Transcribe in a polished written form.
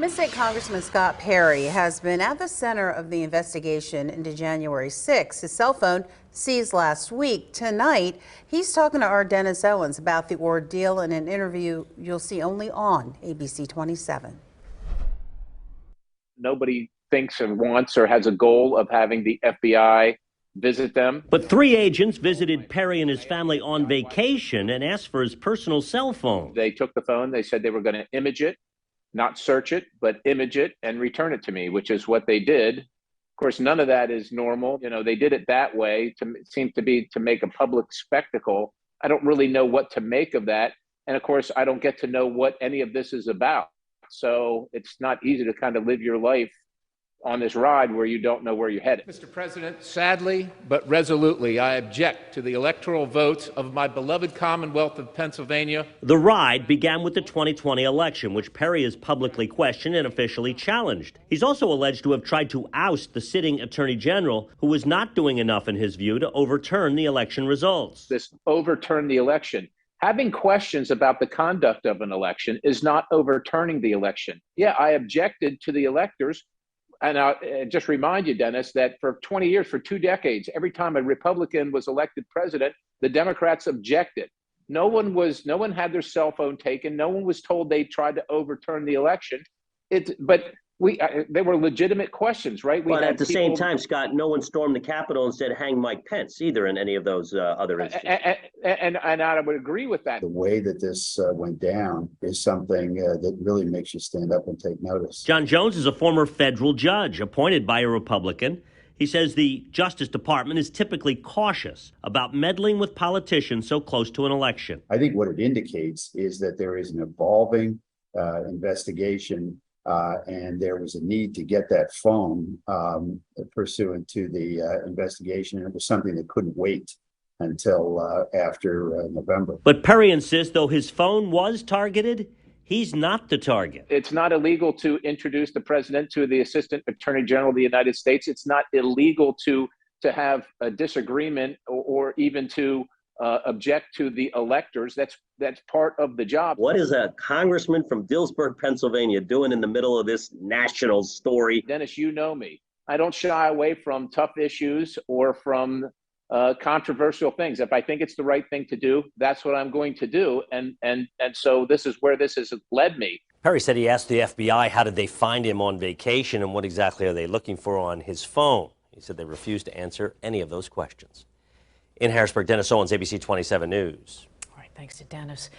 Mid-State Congressman Scott Perry has been at the center of the investigation into January 6. His cell phone seized last week. Tonight, he's talking to our Dennis Owens about the ordeal in an interview you'll see only on ABC 27. Nobody thinks or wants or has a goal of having the FBI visit them. But 3 agents visited Perry and his family on vacation and asked for his personal cell phone. They took the phone. They said they were going to image it, not search it, but image it and return it to me, which is what they did. Of course, none of that is normal. They did it that way to make a public spectacle. I don't really know what to make of that. And of course, I don't get to know what any of this is about. So it's not easy to kind of live your life on this ride where you don't know where you're headed. Mr. President, sadly but resolutely, I object to the electoral votes of my beloved Commonwealth of Pennsylvania. The ride began with the 2020 election, which Perry has publicly questioned and officially challenged. He's also alleged to have tried to oust the sitting attorney general, who was not doing enough, in his view, to overturn the election results. This overturn the election. Having questions about the conduct of an election is not overturning the election. Yeah, I objected to the electors. And I'll just remind you, Dennis, that for 20 years, for 2 decades, every time a Republican was elected president, the Democrats objected. No one had their cell phone taken. No one was told they tried to overturn the election. They were legitimate questions, right? But at the same time, Scott, no one stormed the Capitol and said, hang Mike Pence either in any of those other instances. And I would agree with that. The way that this went down is something that really makes you stand up and take notice. John Jones is a former federal judge appointed by a Republican. He says the Justice Department is typically cautious about meddling with politicians so close to an election. I think what it indicates is that there is an evolving investigation. And there was a need to get that phone pursuant to the investigation. It was something that couldn't wait until after November. But Perry insists, though his phone was targeted, he's not the target. It's not illegal to introduce the president to the Assistant Attorney General of the United States. It's not illegal to have a disagreement or even to object to the electors. That's part of the job. What is a congressman from Dillsburg, Pennsylvania doing in the middle of this national story? Dennis, you know me. I don't shy away from tough issues or from controversial things. If I think it's the right thing to do, that's what I'm going to do. And so this is where this has led me. Perry said he asked the FBI how did they find him on vacation and what exactly are they looking for on his phone. He said they refused to answer any of those questions. In Harrisburg, Dennis Owens, ABC 27 News. All right, thanks to Dennis.